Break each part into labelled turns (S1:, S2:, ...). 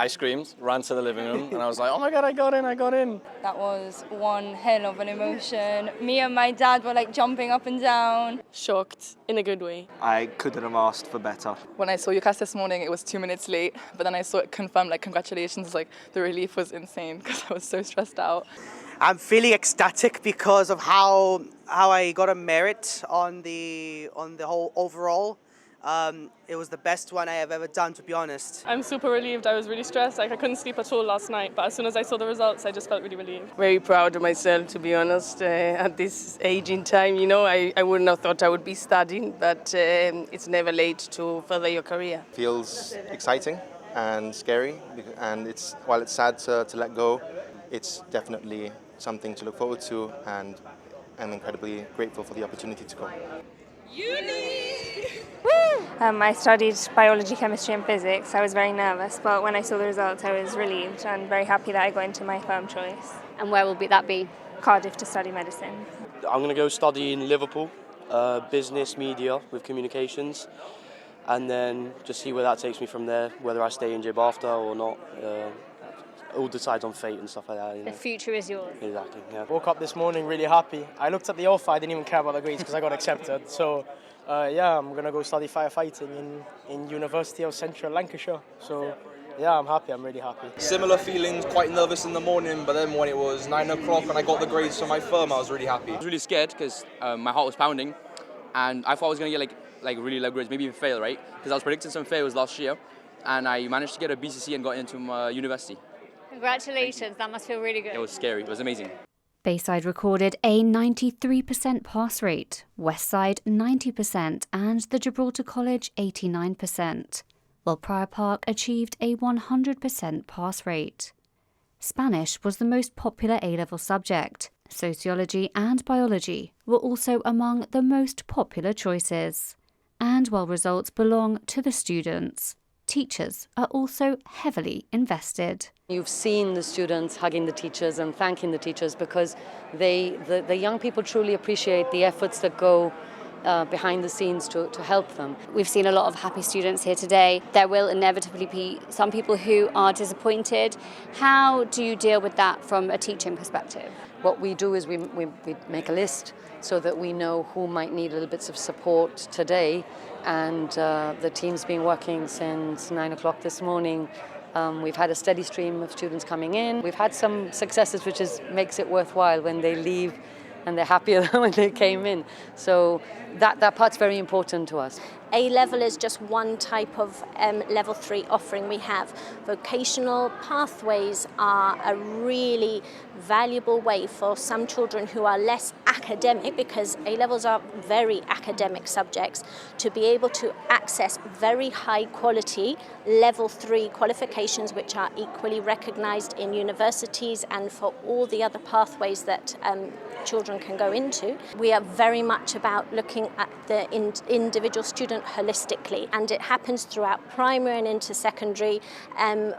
S1: I screamed, ran to the living room, and I was like, oh my God, I got in.
S2: That was one hell of an emotion. Me and my dad were like jumping up and down.
S3: Shocked in a good way.
S4: I couldn't have asked for better.
S5: When I saw UCAS this morning, it was 2 minutes late, but then I saw it confirmed, like, congratulations, like, the relief was insane because I was so stressed out.
S6: I'm feeling ecstatic because of how I got a merit on the whole overall. It was the best one I have ever done, to be honest.
S3: I'm super relieved. I was really stressed. Like, I couldn't sleep at all last night, but as soon as I saw the results, I just felt really relieved.
S7: Very proud of myself, to be honest. At this age in time, you know, I wouldn't have thought I would be studying, but it's never late to further your career.
S8: Feels exciting and scary, and while it's sad to let go, it's definitely something to look forward to, and I'm incredibly grateful for the opportunity to go.
S9: I studied biology, chemistry and physics. I was very nervous, but when I saw the results I was relieved and very happy that I got into my firm choice.
S10: And where will that be?
S9: Cardiff, to study medicine.
S11: I'm going to go study in Liverpool, business media with communications, and then just see where that takes me from there, whether I stay in Gibraltar or not. All decides on fate and stuff like that. You know.
S10: The future is yours.
S11: Exactly, yeah.
S12: Woke up this morning really happy. I looked at the offer, I didn't even care about the grades because I got accepted. So, I'm going to go study firefighting in University of Central Lancashire. So, I'm happy, I'm really happy.
S13: Similar feelings, quite nervous in the morning, but then when it was 9 o'clock and I got the grades for my firm, I was really happy.
S14: I was really scared because my heart was pounding, and I thought I was going to get like really low grades, maybe even fail, right? Because I was predicting some fails last year, and I managed to get a BCC and got into my university.
S10: Congratulations, that must feel really good.
S14: It was scary, it was amazing.
S15: Bayside recorded a 93% pass rate, Westside 90% and the Gibraltar College 89%, while Prior Park achieved a 100% pass rate. Spanish was the most popular A-level subject. Sociology and biology were also among the most popular choices. And while results belong to the students, teachers are also heavily invested.
S16: You've seen the students hugging the teachers and thanking the teachers because the young people truly appreciate the efforts that go behind the scenes to help them.
S10: We've seen a lot of happy students here today. There will inevitably be some people who are disappointed. How do you deal with that from a teaching perspective?
S16: What we do is we make a list so that we know who might need little bits of support today, and the team's been working since 9 o'clock this morning. We've had a steady stream of students coming in. We've had some successes, which makes it worthwhile when they leave and they're happier than when they came in. So that part's very important to us.
S17: A-level is just one type of level 3 offering we have. Vocational pathways are a really valuable way for some children who are less academic, because A-levels are very academic subjects, to be able to access very high quality level 3 qualifications which are equally recognised in universities and for all the other pathways that children can go into. We are very much about looking at the individual student holistically, and it happens throughout primary and into secondary.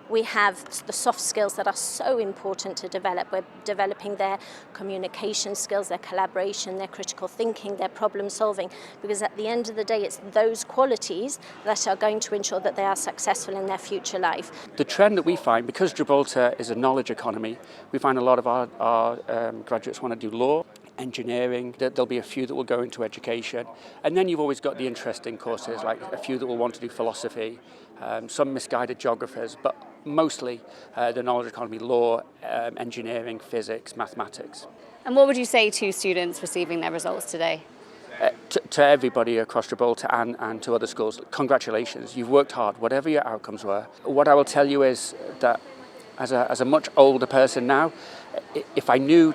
S17: We have the soft skills that are so important to develop. We're developing their communication skills, their collaboration, their critical thinking, their problem solving, because at the end of the day it's those qualities that are going to ensure that they are successful in their future life.
S18: The trend that we find, because Gibraltar is a knowledge economy, we find a lot of our graduates want to do law, engineering. There'll be a few that will go into education, and then you've always got the interesting courses, like a few that will want to do philosophy, some misguided geographers, but mostly the knowledge economy, law, engineering, physics, mathematics.
S10: And what would you say to students receiving their results today?
S18: To everybody across Gibraltar and to other schools, congratulations, you've worked hard, whatever your outcomes were. What I will tell you is that as a much older person now, if I knew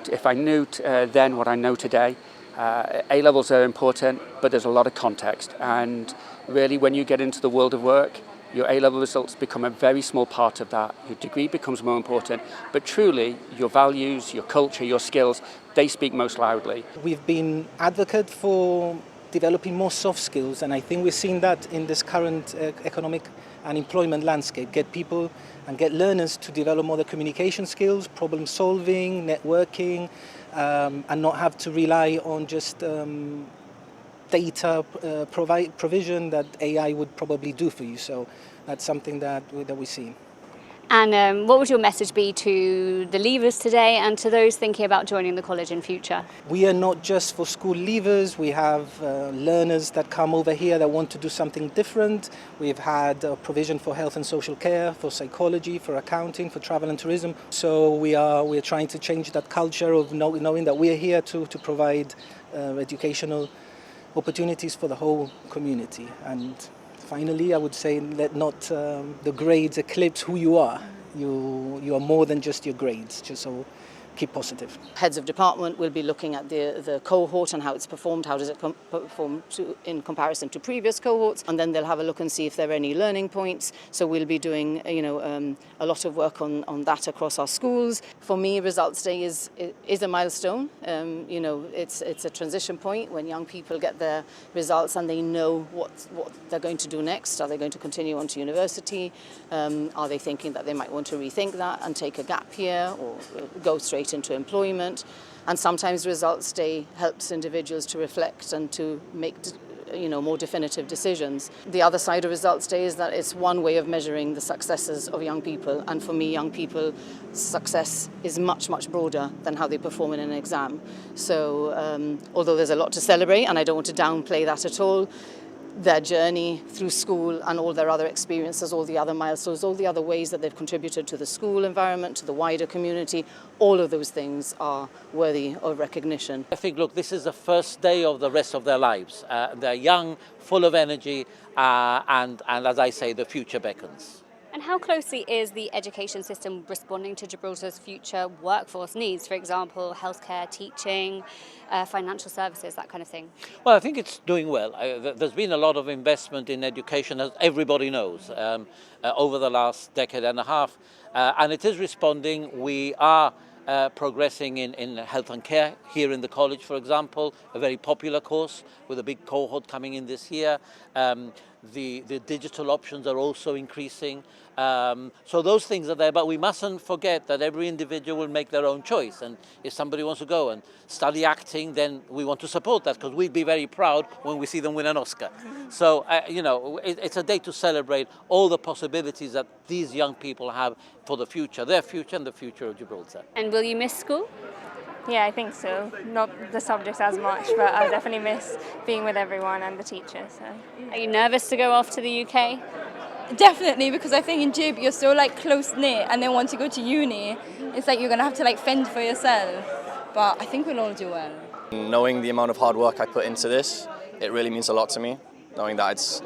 S18: then what I know today, A-levels are important, but there's a lot of context. And really, when you get into the world of work, your A-level results become a very small part of that. Your degree becomes more important, but truly, your values, your culture, your skills, they speak most loudly.
S19: We've been advocate for developing more soft skills, and I think we're seeing that in this current economic and employment landscape. Get people and get learners to develop more the communication skills, problem solving, networking, and not have to rely on just data provision that AI would probably do for you. So that's something that we see.
S10: And what would your message be to the leavers today and to those thinking about joining the college in future?
S19: We are not just for school leavers. We have learners that come over here that want to do something different. We've had provision for health and social care, for psychology, for accounting, for travel and tourism. So we're trying to change that culture of knowing that we are here to provide educational opportunities for the whole community. And finally, I would say let not the grades eclipse who you are. You are more than just your grades, so keep positive.
S16: Heads of department will be looking at the cohort and how it's performed, how does it perform in comparison to previous cohorts, and then they'll have a look and see if there are any learning points. So we'll be doing a lot of work on that across our schools. For me, Results Day is a milestone. It's a transition point when young people get their results and they know what they're going to do next. Are they going to continue on to university? Are they thinking that they might want to rethink that and take a gap year or go straight into employment? And sometimes Results Day helps individuals to reflect and to make more definitive decisions. The other side of Results Day is that it's one way of measuring the successes of young people, and for me, young people, success is much, much broader than how they perform in an exam. So although there's a lot to celebrate, and I don't want to downplay that at all, their journey through school and all their other experiences, all the other milestones, all the other ways that they've contributed to the school environment, to the wider community, all of those things are worthy of recognition.
S20: I think, look, this is the first day of the rest of their lives. They're young, full of energy, and as I say, the future beckons.
S10: And how closely is the education system responding to Gibraltar's future workforce needs, for example, healthcare, teaching, financial services, that kind of thing?
S20: Well, I think it's doing well. There's been a lot of investment in education, as everybody knows, over the last decade and a half, and it is responding. We are progressing in health and care here in the college, for example, a very popular course with a big cohort coming in this year. The digital options are also increasing. So those things are there, but we mustn't forget that every individual will make their own choice. And if somebody wants to go and study acting, then we want to support that, because we'd be very proud when we see them win an Oscar. So, it's a day to celebrate all the possibilities that these young people have for the future, their future and the future of Gibraltar.
S10: And will you miss school?
S9: Yeah, I think so. Not the subjects as much, but I definitely miss being with everyone and the teachers. So.
S10: Are you nervous to go off to the UK?
S2: Definitely, because I think in Gib you're so close-knit, and then once you go to uni, it's like you're going to have to fend for yourself. But I think we'll all do well.
S1: Knowing the amount of hard work I put into this, it really means a lot to me. Knowing that it's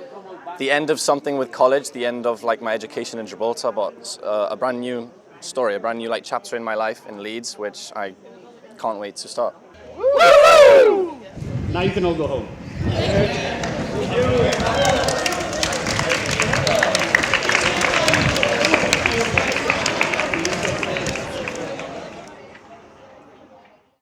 S1: the end of something with college, the end of my education in Gibraltar, but a brand new story, a brand new chapter in my life in Leeds, which I can't wait to start.
S21: Now you can all go home.